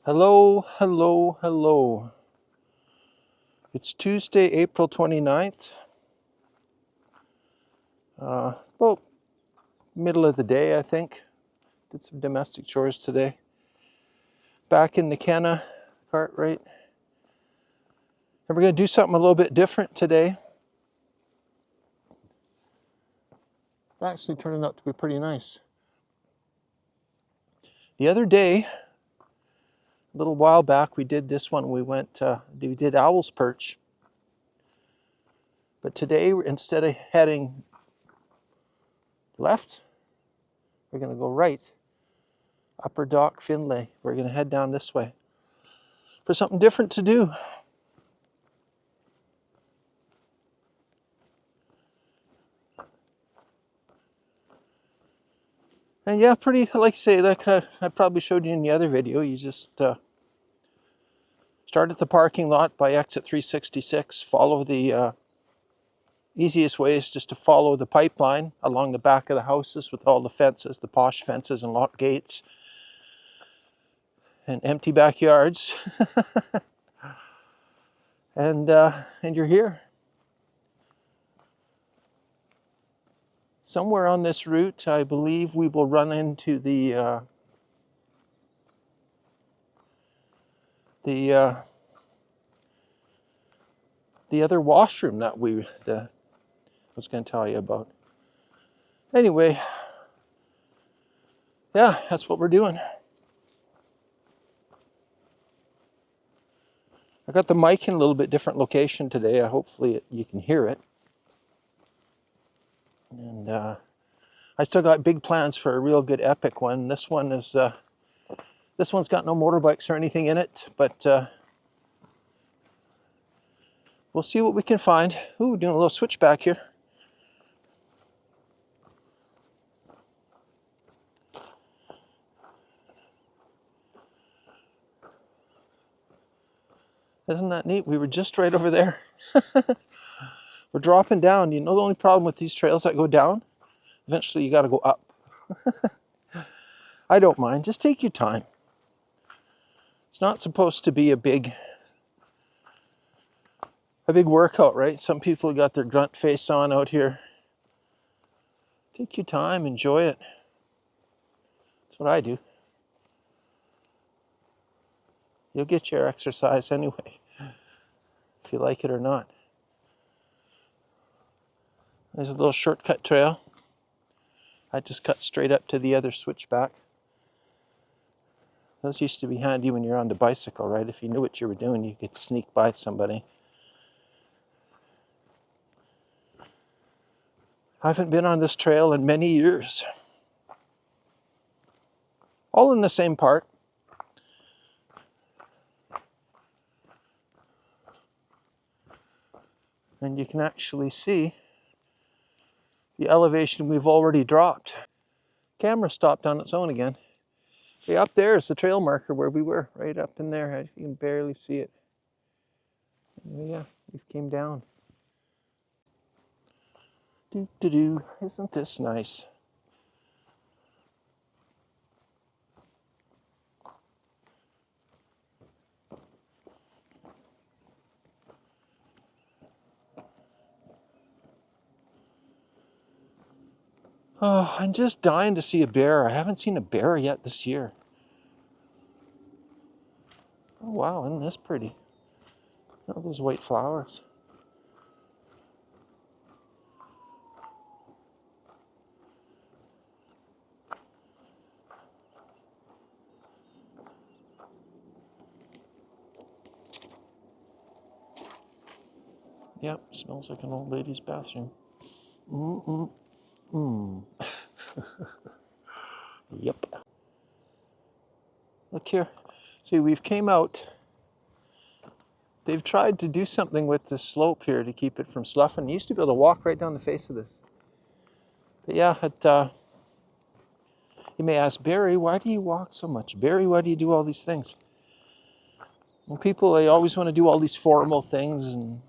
Hello, hello, hello. It's Tuesday, April 29th. About middle of the day, I think. Did some domestic chores today. Back in the Kenna, Cartwright. And we're going to do something a little bit different today. It's actually turning out to be pretty nice. The other day, a little while back, we did this one. We did Owl's Perch. But today, instead of heading left, we're going to go right. Upper Dock, Finlay. We're going to head down this way for something different to do. And yeah, pretty, like I say, like I probably showed you in the other video, you just start at the parking lot by exit 366, follow the easiest way is just to follow the pipeline along the back of the houses with all the fences, the posh fences and locked gates and empty backyards. and you're here. Somewhere on this route, I believe we will run into the other washroom that I was going to tell you about. Anyway, yeah, that's what we're doing. I got the mic in a little bit different location today. Hopefully you can hear it. And I still got big plans for a real good epic one. This one's got no motorbikes or anything in it, but we'll see what we can find. Ooh, doing a little switchback here. Isn't that neat? We were just right over there. We're dropping down. You know, the only problem with these trails that go down, eventually you got to go up. I don't mind. Just take your time. It's not supposed to be a big workout, right? Some people got their grunt face on out here. Take your time, enjoy it. That's what I do. You'll get your exercise anyway, if you like it or not. There's a little shortcut trail. I just cut straight up to the other switchback. Those used to be handy when you're on the bicycle, right? If you knew what you were doing, you could sneak by somebody. I haven't been on this trail in many years. All in the same part. And you can actually see the elevation we've already dropped. Camera stopped on its own again. Okay, up there is the trail marker where we were, right up in there. You can barely see it. And yeah, we came down. Doo-doo-doo. Isn't this nice? Oh, I'm just dying to see a bear. I haven't seen a bear yet this year. Oh wow, isn't this pretty? Oh, those white flowers. Yep, smells like an old lady's bathroom. Yep. Look here. See, we've came out. They've tried to do something with this slope here to keep it from sloughing. You used to be able to walk right down the face of this. But yeah, you may ask, Barry, why do you walk so much? Barry, why do you do all these things? Well, people, they always want to do all these formal things and,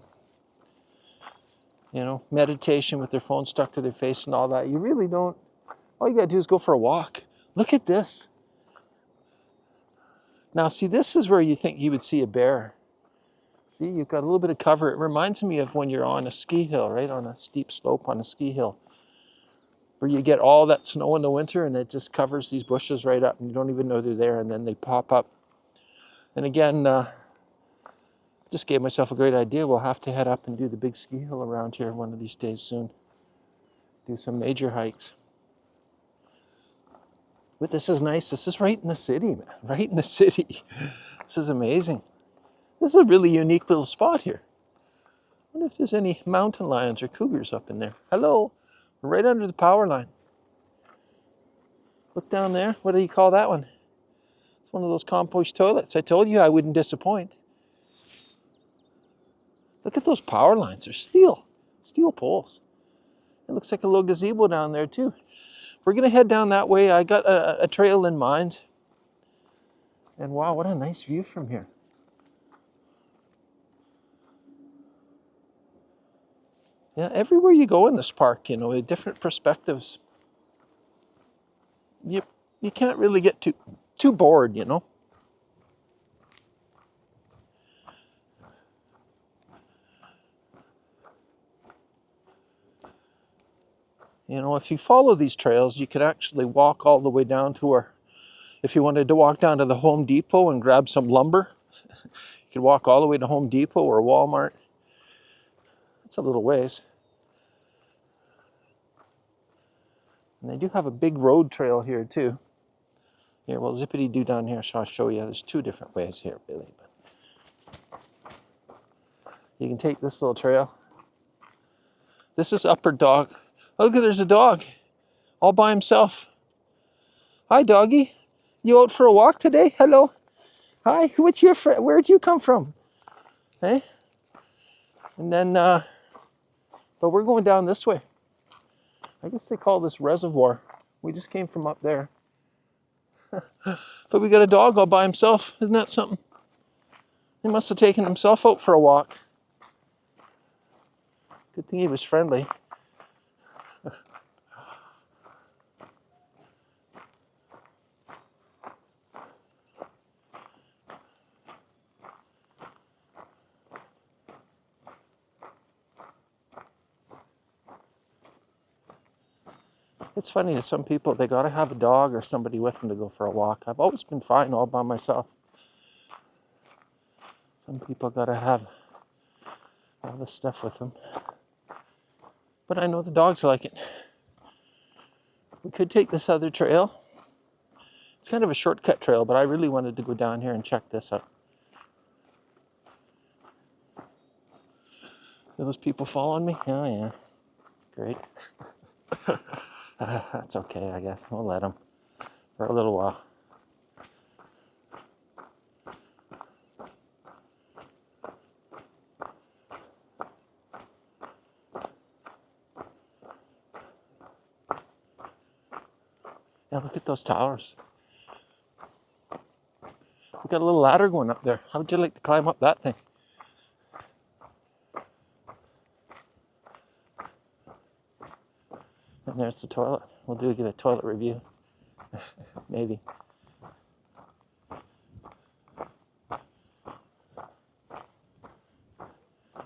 you know, meditation with their phone stuck to their face and all that. You really don't. All you got to do is go for a walk. Look at this. Now see, this is where you think you would see a bear. See, you've got a little bit of cover. It reminds me of when you're on a ski hill, right? On a steep slope on a ski hill, where you get all that snow in the winter and it just covers these bushes right up and you don't even know they're there, and then they pop up. And again, just gave myself a great idea. We'll have to head up and do the big ski hill around here one of these days soon. Do some major hikes. But this is nice. This is right in the city, man. Right in the city. This is amazing. This is a really unique little spot here. I wonder if there's any mountain lions or cougars up in there. Hello. We're right under the power line. Look down there. What do you call that one? It's one of those compost toilets. I told you I wouldn't disappoint. Look at those power lines. They're steel poles. It looks like a little gazebo down there too. We're going to head down that way. I got a trail in mind. And wow, what a nice view from here. Yeah, everywhere you go in this park, you know, different perspectives. You can't really get too bored, you know. You know, if you follow these trails, you could actually walk all the way down to where, if you wanted to walk down to the Home Depot and grab some lumber, you could walk all the way to Home Depot or Walmart. It's a little ways. And they do have a big road trail here too. Here, well, zippity-doo down here, so I'll show you. There's two different ways here, really. You can take this little trail. This is Upper Dog. Oh, look, there's a dog all by himself. Hi, doggy. You out for a walk today? Hello. Hi, what's your friend? Where'd you come from? Hey? And then, but we're going down this way. I guess they call this reservoir. We just came from up there. But we got a dog all by himself. Isn't that something? He must have taken himself out for a walk. Good thing he was friendly. It's funny that some people, they gotta have a dog or somebody with them to go for a walk. I've always been fine all by myself. Some people gotta have all this stuff with them. But I know the dogs like it. We could take this other trail. It's kind of a shortcut trail, but I really wanted to go down here and check this out. Are those people following me? Oh yeah, great. That's okay, I guess. We'll let them for a little while. Yeah, look at those towers. We got a little ladder going up there. How would you like to climb up that thing? And there's the toilet. We'll get a toilet review. Maybe.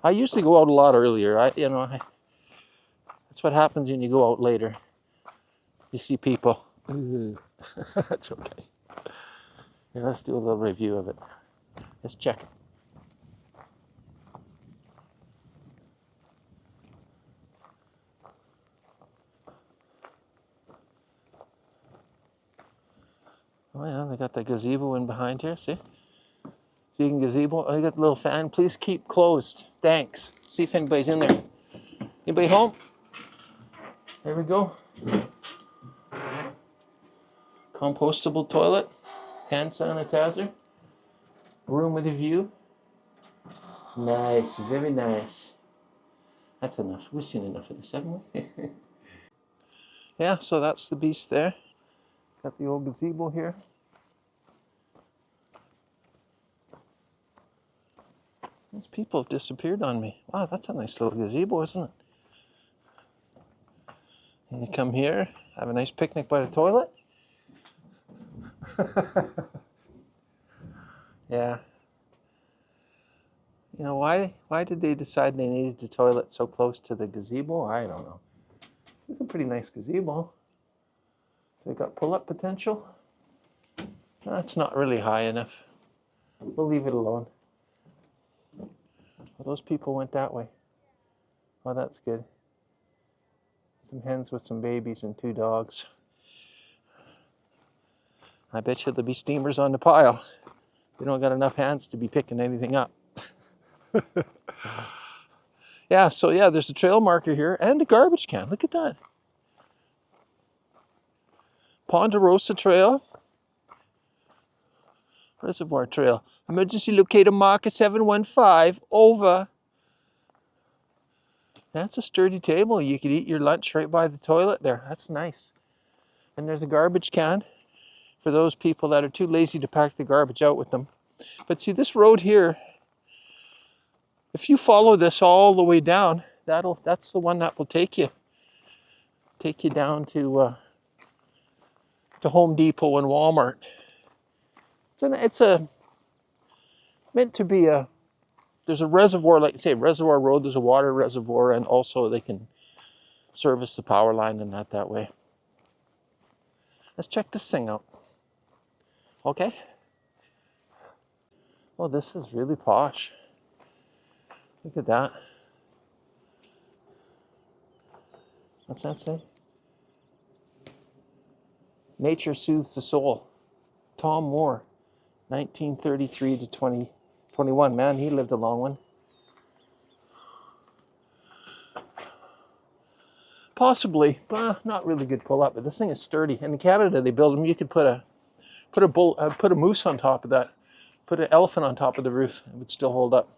I usually go out a lot earlier. That's what happens when you go out later. You see people. That's okay. Here, let's do a little review of it. Let's check it. Oh yeah, they got the gazebo in behind here, see? So you can gazebo, oh, you got the little fan. Please keep closed. Thanks. See if anybody's in there. Anybody home? There we go. Compostable toilet. Hand sanitizer. Room with a view. Nice, very nice. That's enough. We've seen enough of this, haven't we? Yeah, so that's the beast there. Got the old gazebo here. Those people have disappeared on me. Wow, that's a nice little gazebo, isn't it? And you come here, have a nice picnic by the toilet. Yeah. You know, why did they decide they needed the toilet so close to the gazebo? I don't know. It's a pretty nice gazebo. They got pull-up potential. That's not really high enough. We'll leave it alone. Well, those people went that way. Oh, that's good. Some hens with some babies and 2 dogs. I bet you there'll be steamers on the pile. We don't got enough hands to be picking anything up. Yeah, so yeah, there's a trail marker here and a garbage can. Look at that. Ponderosa Trail. Reservoir Trail. Emergency locator marker 715. Over. That's a sturdy table. You could eat your lunch right by the toilet there. That's nice. And there's a garbage can for those people that are too lazy to pack the garbage out with them. But see, this road here, if you follow this all the way down, that's the one that will take you down to Home Depot and Walmart. It's meant to be there's a reservoir, like you say, Reservoir Road, there's a water reservoir, and also they can service the power line and that way. Let's check this thing out. Okay. Well, this is really posh. Look at that. What's that say? Nature soothes the soul. Tom Moore, 1933 to 2021. Man, he lived a long one. Possibly, but not really good pull up. But this thing is sturdy. In Canada, they build them. You could put a moose on top of that. Put an elephant on top of the roof. It would still hold up.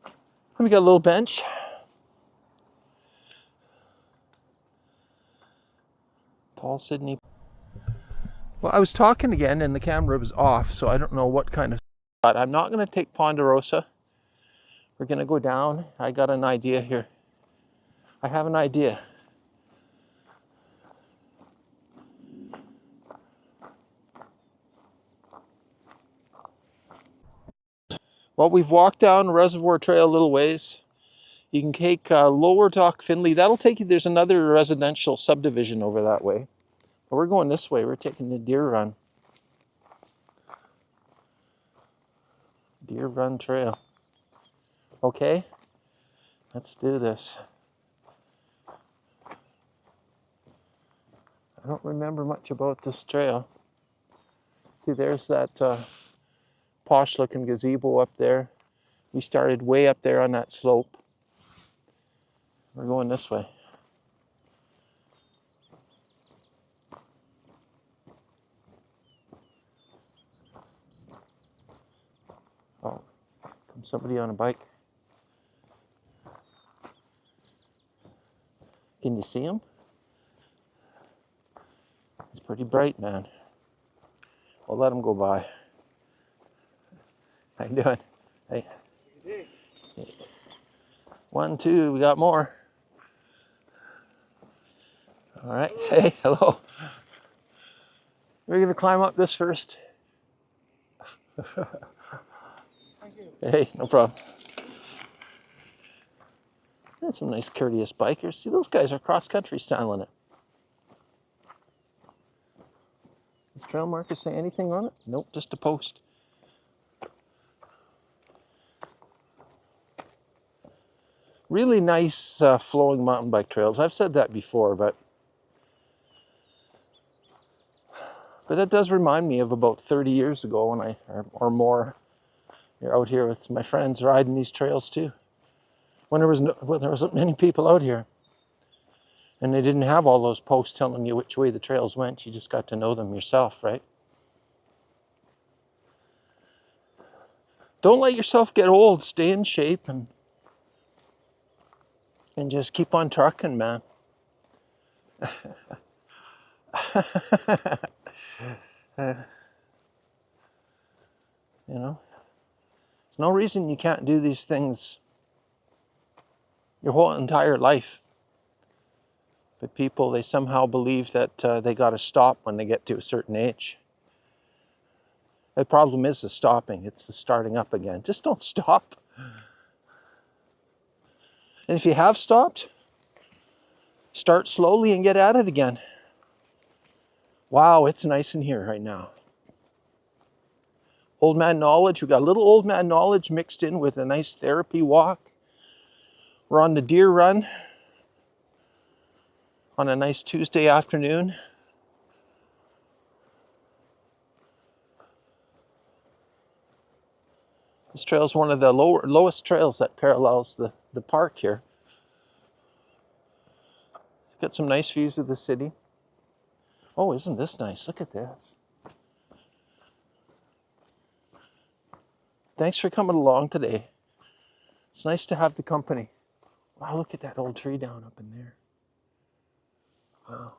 And we got a little bench. Paul Sidney. Well, I was talking again and the camera was off, so I don't know what kind of spot. I'm not going to take Ponderosa. We're going to go down. I got an idea here. I have an idea. Well, we've walked down Reservoir Trail a little ways. You can take Lower Dock Finley. That'll take you, there's another residential subdivision over that way. But we're going this way. We're taking the Deer Run. Deer Run Trail. Okay, let's do this. I don't remember much about this trail. See, there's that posh looking gazebo up there. We started way up there on that slope. We're going this way. Oh, comes somebody on a bike. Can you see him? It's pretty bright, man. We'll let him go by. How you doing? Hey. 1, 2, we got more. All right. Hey, hello. We're gonna climb up this first. Hey, no problem. That's some nice courteous bikers. See, those guys are cross-country styling it. Does trail marker say anything on it? Nope, just a post. Really nice flowing mountain bike trails. I've said that before, but that does remind me of about 30 years ago when or more, you're out here with my friends riding these trails too. When there wasn't many people out here. And they didn't have all those posts telling you which way the trails went. You just got to know them yourself, right? Don't let yourself get old. Stay in shape and just keep on trucking, man. You know, there's no reason you can't do these things your whole entire life. But people, they somehow believe that they got to stop when they get to a certain age. The problem is the stopping. It's the starting up again. Just don't stop. And if you have stopped, start slowly and get at it again. Wow, it's nice in here right now. Old man knowledge. We've got a little old man knowledge mixed in with a nice therapy walk. We're on the deer run on a nice Tuesday afternoon. This trail is one of the lowest trails that parallels the park here. Got some nice views of the city. Oh, isn't this nice? Look at this. Thanks for coming along today. It's nice to have the company. Wow, look at that old tree down up in there. Wow.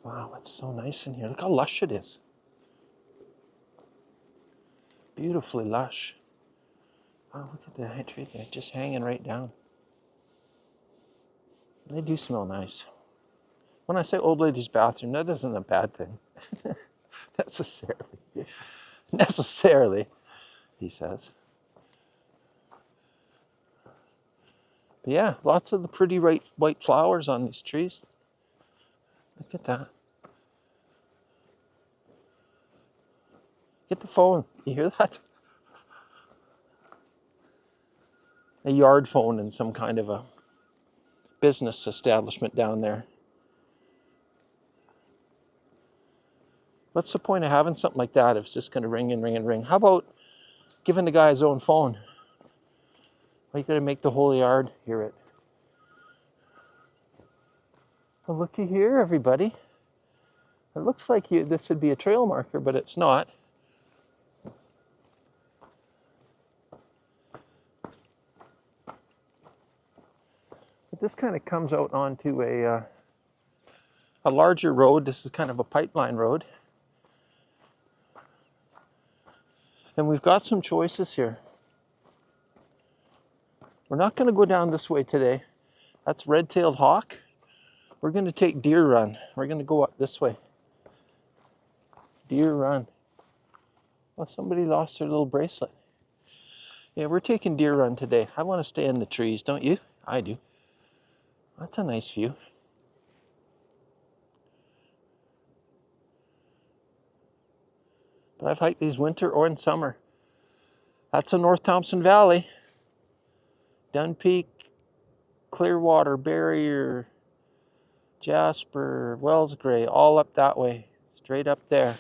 Wow, it's so nice in here. Look how lush it is. Beautifully lush. Wow, look at the tree there, just hanging right down. They do smell nice. When I say old lady's bathroom, that isn't a bad thing. Necessarily, he says. But yeah, lots of the pretty white flowers on these trees. Look at that. Get the phone. You hear that? A yard phone in some kind of a business establishment down there. What's the point of having something like that if it's just going to ring and ring and ring? How about giving the guy his own phone? Well, you got to make the whole yard hear it. Well, looky here, everybody. It looks like this would be a trail marker, but it's not. But this kind of comes out onto a larger road. This is kind of a pipeline road. And we've got some choices here. We're not going to go down this way today. That's red-tailed hawk. We're going to take Deer Run. We're going to go up this way. Deer Run. Well, somebody lost their little bracelet. Yeah, we're taking Deer Run today. I want to stay in the trees, don't you? I do. That's a nice view. But I've hiked these winter or in summer. That's the North Thompson Valley. Dun Peak, Clearwater, Barrier, Jasper, Wells Gray, all up that way. Straight up there.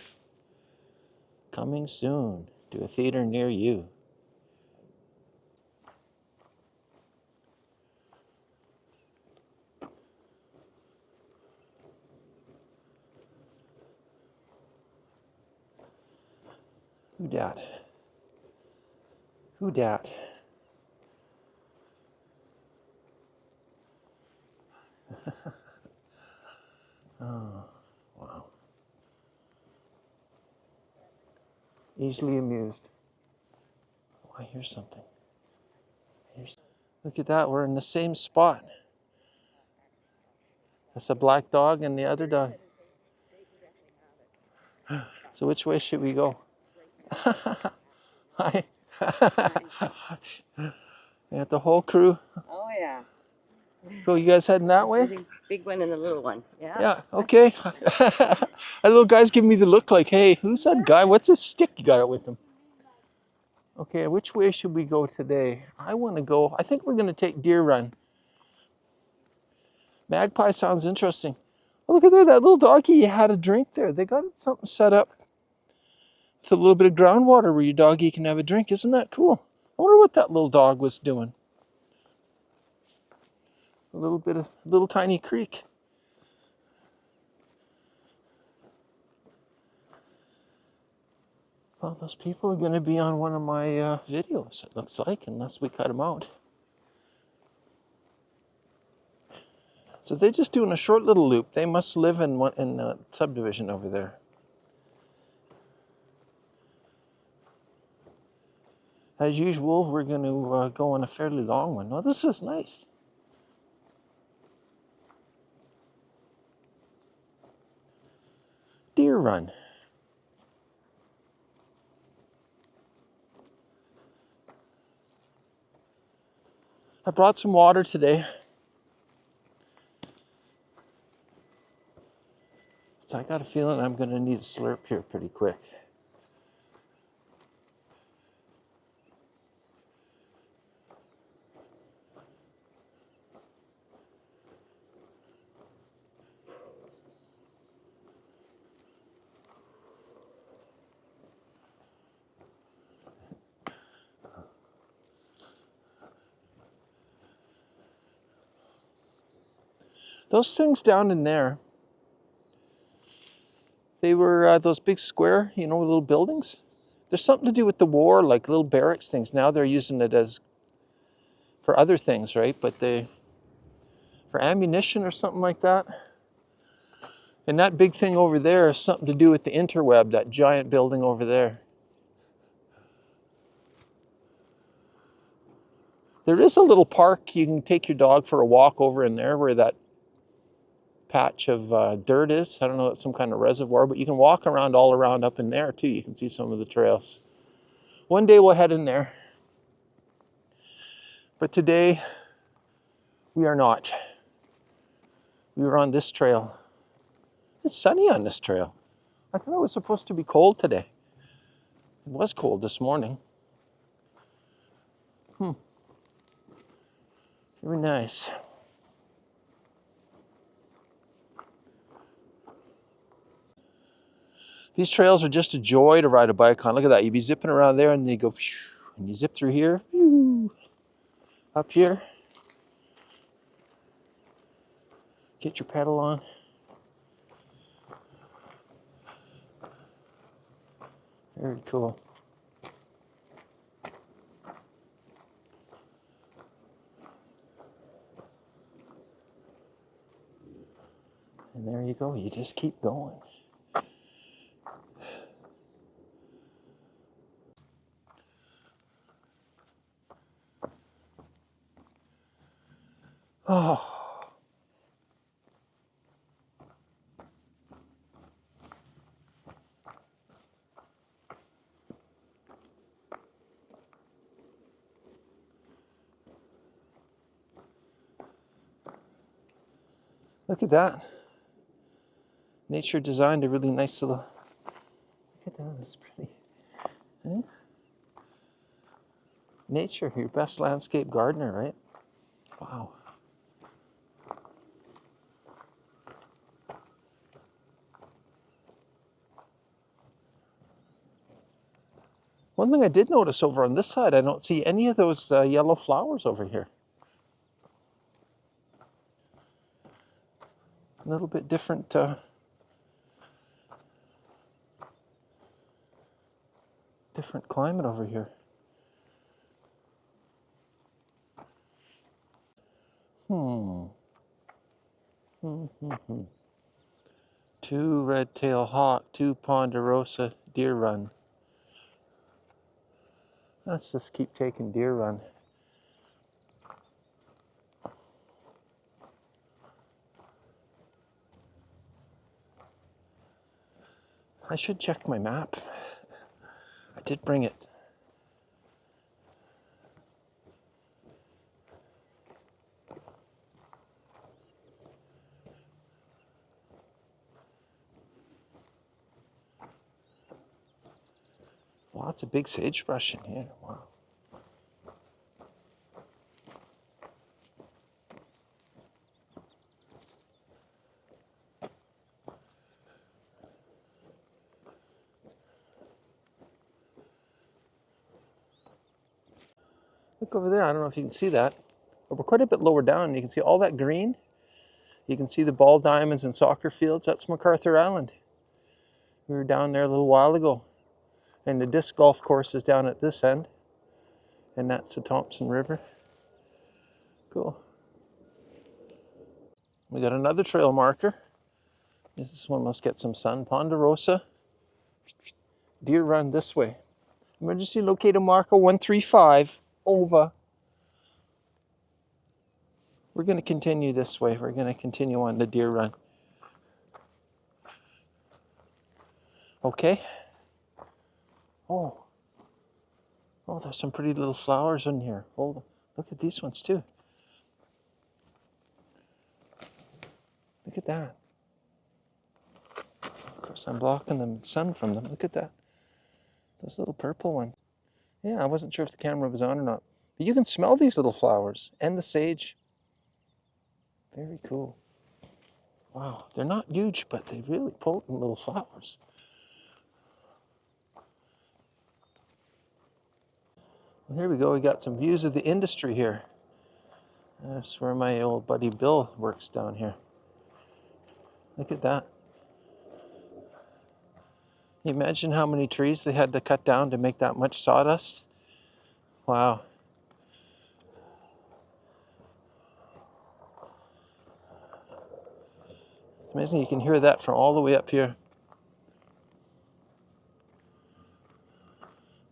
Coming soon to a theater near you. Who dat? Who dat? Oh, wow. Easily amused. Oh, I hear something. Look at that, we're in the same spot. That's a black dog and the other dog. So which way should we go? Hi. Got the whole crew. Oh yeah. Go, you guys heading that way? Big one and the little one. Yeah. Yeah, okay. A little guy's giving me the look like, hey, who's that guy? What's his stick you got it with him? Okay, which way should we go today? I want to go, I think we're going to take Deer Run. Magpie sounds interesting. Oh, look at there, that little doggy had a drink there. They got something set up with a little bit of groundwater where your doggy can have a drink. Isn't that cool? I wonder what that little dog was doing. A little tiny creek. Well, those people are going to be on one of my videos, it looks like, unless we cut them out. So they're just doing a short little loop. They must live in a subdivision over there. As usual, we're going to go on a fairly long one. Oh, this is nice. Deer Run. I brought some water today. So I got a feeling I'm going to need a slurp here pretty quick. Those things down in there, they were those big square, you know, little buildings. There's something to do with the war, like little barracks things. Now they're using it as for other things, right? But for ammunition or something like that. And that big thing over there is something to do with the interweb, that giant building over there. There is a little park. You can take your dog for a walk over in there where that patch of dirt is. I don't know, it's some kind of reservoir, but you can walk around all around up in there too. You can see some of the trails. One day we'll head in there. But today we are not. We were on this trail. It's sunny on this trail. I thought it was supposed to be cold today. It was cold this morning. Very nice. These trails are just a joy to ride a bike on. Look at that. You'd be zipping around there and you go, and you zip through here, up here. Get your pedal on. Very cool. And there you go. You just keep going. Oh. Look at that. Nature designed a really nice little... Look at that, that's pretty. Eh? Nature, your best landscape gardener, right? Wow. One thing I did notice over on this side, I don't see any of those yellow flowers over here. A little bit different different climate over here. Two red-tailed hawk, two ponderosa, Deer Run. Let's just keep taking Deer Run. I should check my map. I did bring it. Lots of big sagebrush in here. Wow. Look over there. I don't know if you can see that, but we're quite a bit lower down. You can see all that green. You can see the ball diamonds and soccer fields. That's MacArthur Island. We were down there a little while ago. And the disc golf course is down at this end. And that's the Thompson River. Cool. We got another trail marker. This one must get some sun. Ponderosa. Deer Run this way. Emergency locator marker 135. Over. We're going to continue this way. We're going to continue on the Deer Run. Okay. Oh. Oh, there's some pretty little flowers in here. Oh, look at these ones too. Look at that. Of course, I'm blocking the sun from them. Look at that. This little purple one. Yeah, I wasn't sure if the camera was on or not. But you can smell these little flowers and the sage. Very cool. Wow, they're not huge, but they're really potent little flowers. Well, here we go. We got some views of the industry here. That's where my old buddy Bill works down here. Look at that. Can you imagine how many trees they had to cut down to make that much sawdust? Wow. It's amazing you can hear that from all the way up here.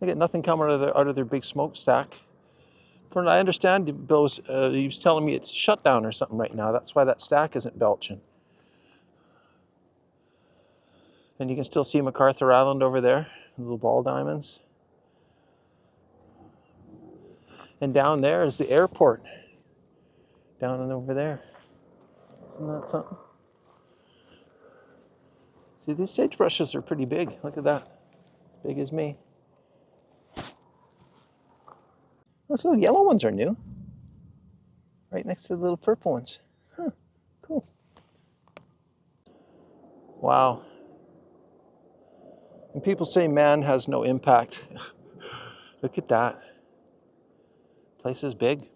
They get nothing coming out of their big smokestack. From what I understand, Bill was, he was telling me it's shut down or something right now. That's why that stack isn't belching. And you can still see MacArthur Island over there, little ball diamonds. And down there is the airport. Down and over there. Isn't that something? See, these sagebrushes are pretty big. Look at that. As big as me. Those little yellow ones are new. Right next to the little purple ones. Huh, cool. Wow. And people say man has no impact. Look at that. Place is big.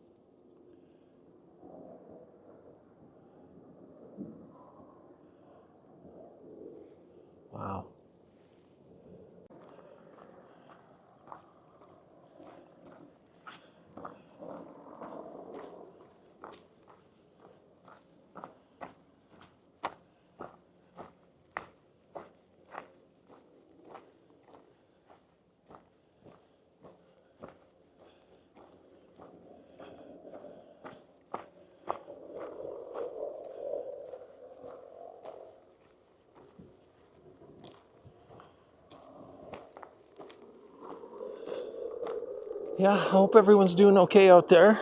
Wow. Yeah, I hope everyone's doing okay out there.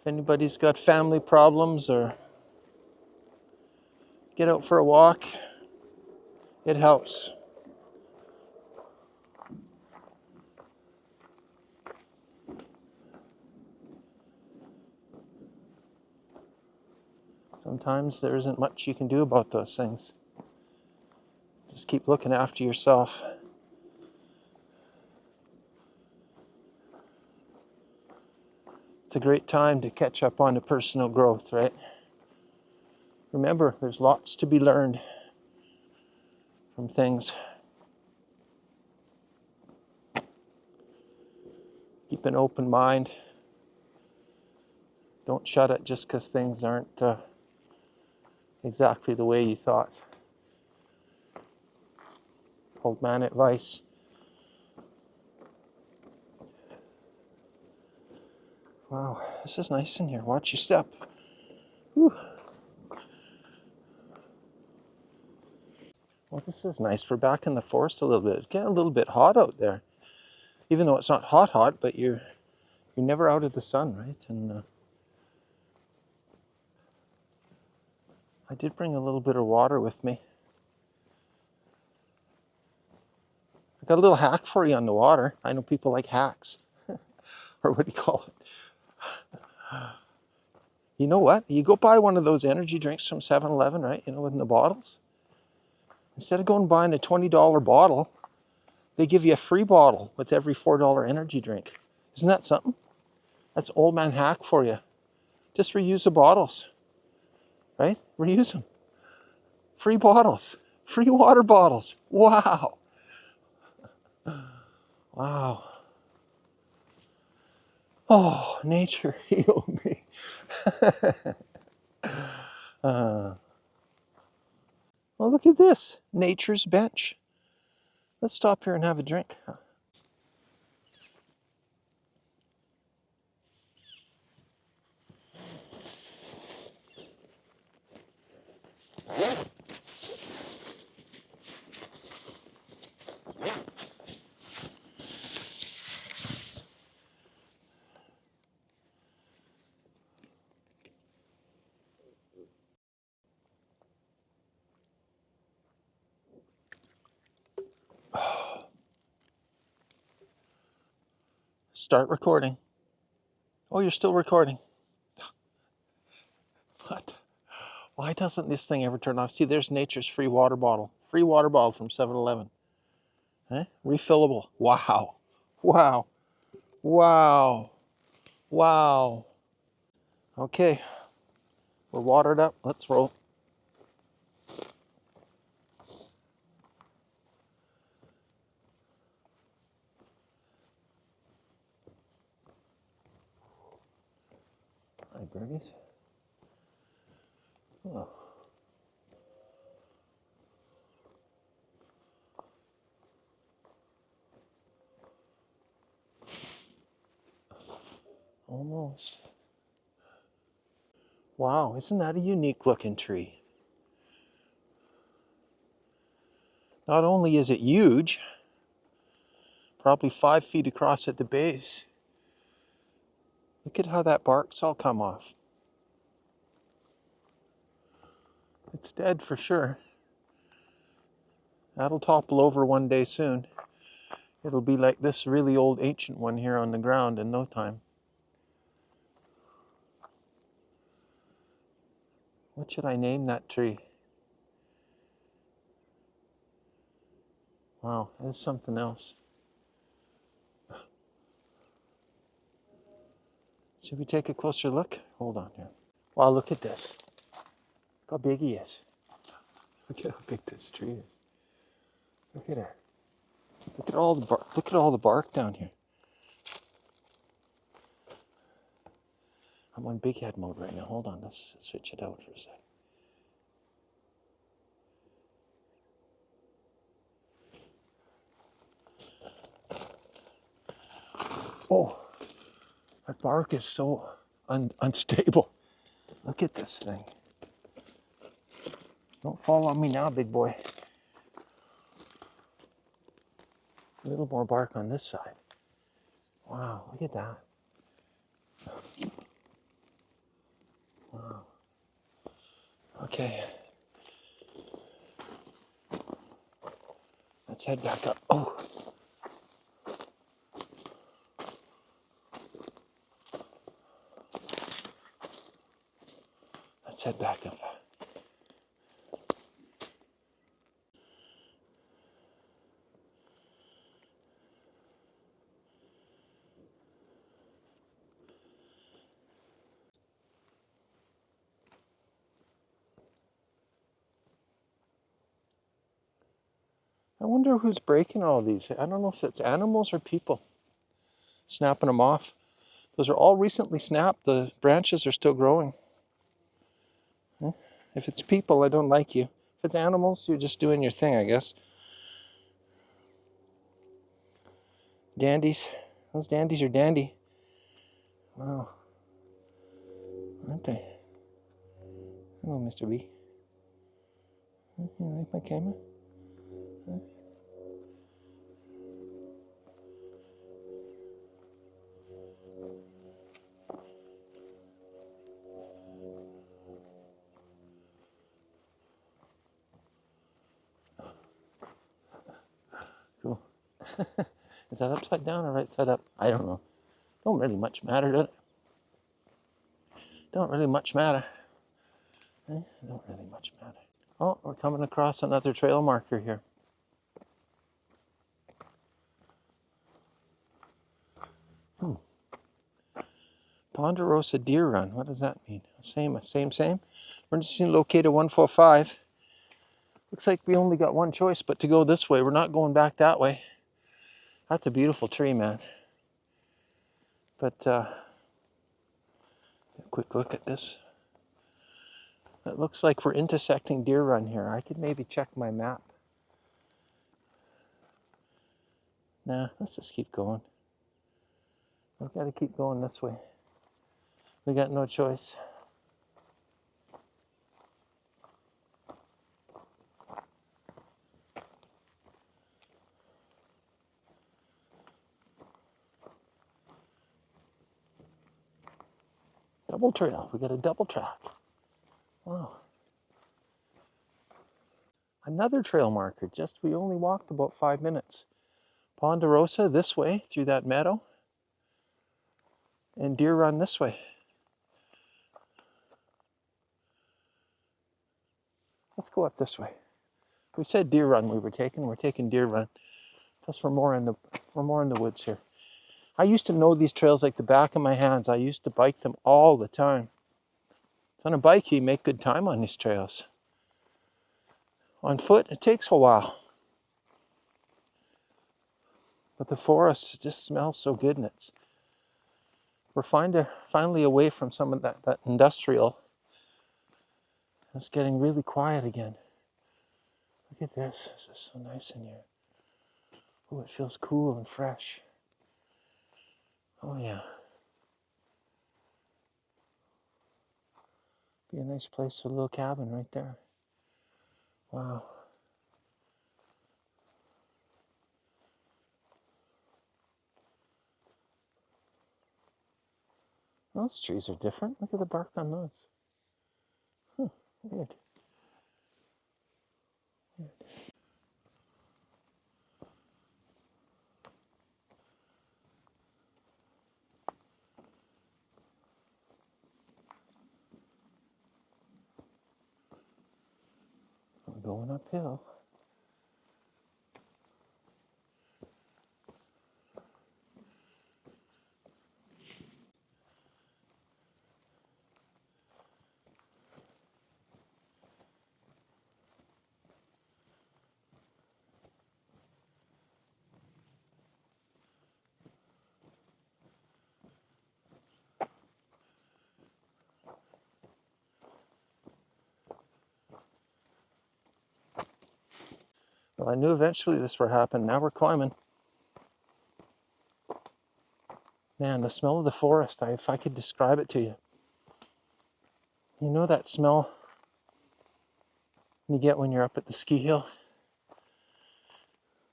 If anybody's got family problems or get out for a walk, it helps. Sometimes there isn't much you can do about those things. Just keep looking after yourself. It's a great time to catch up on the personal growth, right? Remember, there's lots to be learned from things. Keep an open mind. Don't shut it just because things aren't exactly the way you thought. Old man advice. Wow, this is nice in here. Watch your step. Whew. Well, this is nice. We're back in the forest a little bit. It's getting a little bit hot out there. Even though it's not hot, but you're never out of the sun, right? And I did bring a little bit of water with me. I got a little hack for you on the water. I know people like hacks. Or what do you call it? You know what? You go buy one of those energy drinks from 7-Eleven, right? You know, in the bottles. Instead of going and buying a $20 bottle, they give you a free bottle with every $4 energy drink. Isn't that something? That's old man hack for you. Just reuse the bottles, right? Reuse them. Free bottles. Free water bottles. Wow. Wow. Oh, nature healed me. Well, look at this. Nature's bench. Let's stop here and have a drink. Start recording. Oh, you're still recording. What? Why doesn't this thing ever turn off? See, there's nature's free water bottle. Free water bottle from 7-Eleven. Eh? Refillable. Wow. Wow. Wow. Wow. Okay. We're watered up. Let's roll. Hi, birdies. Oh. Almost. Wow, isn't that a unique looking tree? Not only is it huge, probably 5 feet across at the base, look at how that bark's all come off. It's dead for sure. That'll topple over one day soon. It'll be like this really old ancient one here on the ground in no time. What should I name that tree? Wow, that's something else. Should we take a closer look? Hold on here. Wow, look at this. Look how big he is. Look at how big this tree is. Look at her. Look at all the bark. Look at all the bark down here. I'm on big head mode right now. Hold on, let's switch it out for a sec. Oh, that bark is so unstable. Look at this thing. Don't fall on me now, big boy. A little more bark on this side. Wow, look at that. Wow. Okay. Let's head back up. Oh. Let's head back up. I wonder who's breaking all these. I don't know if it's animals or people snapping them off. Those are all recently snapped. The branches are still growing. If it's people, I don't like you. If it's animals, you're just doing your thing, I guess. Dandies. Those dandies are dandy. Wow. Aren't they? Hello, Mr. B. You like my camera? Cool. Is that upside down or right side up? I don't know. Don't really much matter, does it? Don't really much matter. Don't really much matter. Oh, we're coming across another trail marker here. Ponderosa Deer Run. What does that mean? Same. Emergency located 145. Looks like we only got one choice, but to go this way. We're not going back that way. That's a beautiful tree, man. But a quick look at this. It looks like we're intersecting Deer Run here. I could maybe check my map. Nah, let's just keep going. We've got to keep going this way. We got no choice. Double trail. We got a double track. Wow. Another trail marker. We only walked about 5 minutes. Ponderosa this way through that meadow. and deer run this way. Let's go up this way. We said deer run we were taking. We're taking deer run. Plus we're more in the woods here. I used to know these trails like the back of my hands. I used to bike them all the time. So on a bike, you make good time on these trails. On foot, it takes a while. But the forest, it just smells so good, and we're finally away from some of that industrial. It's getting really quiet again. Look at this. This is so nice in here. Oh, it feels cool and fresh. Oh yeah. Be a nice place for a little cabin right there. Wow. Those trees are different. Look at the bark on those. Huh, weird. We're going uphill. Well, I knew eventually this would happen. Now we're climbing. Man, the smell of the forest, if I could describe it to you. You know that smell you get when you're up at the ski hill?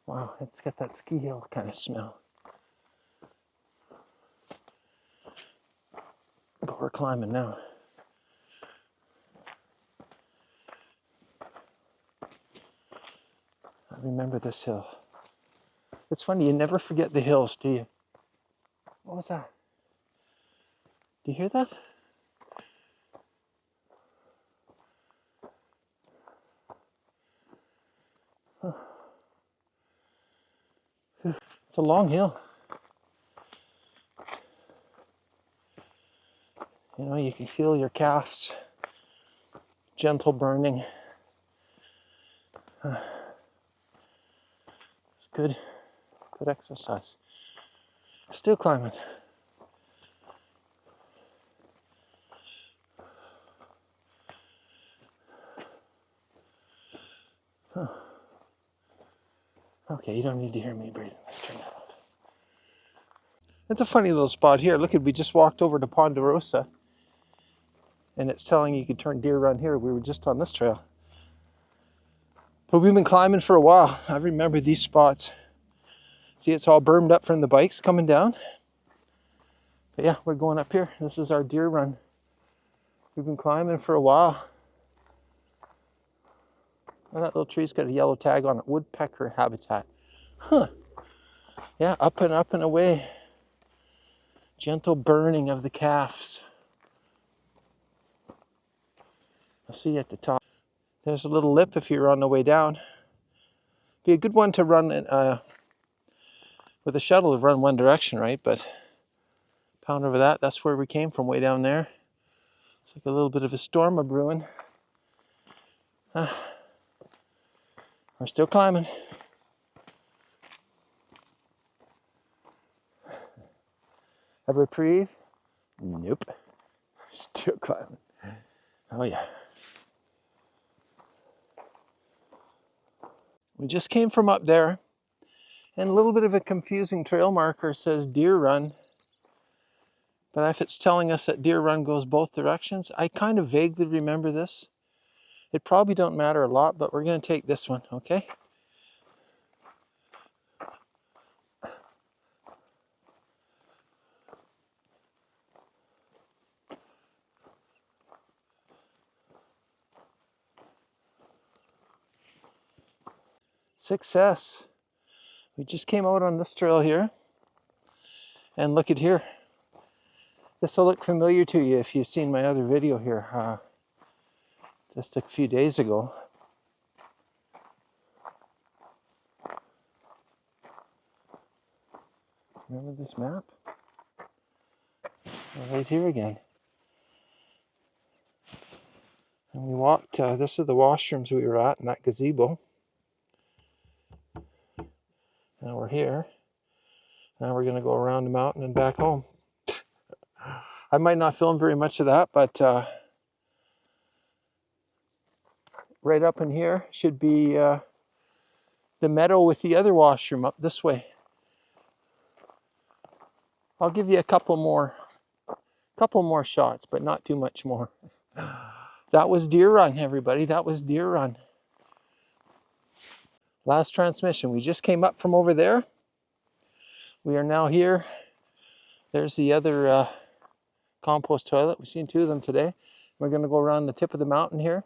Wow, it's got that ski hill kind of smell. But we're climbing now. I remember this hill. It's funny, you never forget the hills, do you? What was that? Do you hear that? Huh. It's a long hill. You know, you can feel your calves, gentle burning. It's good exercise. Still climbing. Huh. Okay, you don't need to hear me breathing. Let's turn that off. It's a funny little spot here. Look, we just walked over to Ponderosa, and it's telling you could turn deer run here. We were just on this trail. But we've been climbing for a while. I remember these spots. See, it's all bermed up from the bikes coming down. But yeah, we're going up here. This is our deer run. We've been climbing for a while. Oh, that little tree's got a yellow tag on it. Woodpecker habitat. Huh. Yeah, up and away. Gentle burning of the calves. I'll see you at the top. There's a little lip if you're on the way down. Be a good one to run with a shuttle to run one direction, right? But pound over that, that's where we came from, way down there. It's like a little bit of a storm of brewing. We're still climbing. A reprieve? Nope. Still climbing. Oh yeah. We just came from up there, and a little bit of a confusing trail marker says deer run. But if it's telling us that deer run goes both directions, I kind of vaguely remember this. It probably don't matter a lot, but we're going to take this one, okay? Success. We just came out on this trail here, and look at here. This will look familiar to you if you've seen my other video here, just a few days ago. Remember this map? We're right here again. And we walked, this is the washrooms we were at in that gazebo. Now we're here. Now we're going to go around the mountain and back home. I might not film very much of that, but right up in here should be the meadow with the other washroom up this way. I'll give you a couple more shots, but not too much more. That was Deer Run, everybody. That was Deer Run. Last transmission. We just came up from over there. We are now here. There's the other compost toilet. We've seen two of them today. We're going to go around the tip of the mountain here.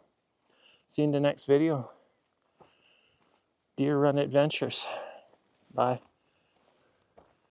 See you in the next video. Deer Run Adventures. Bye.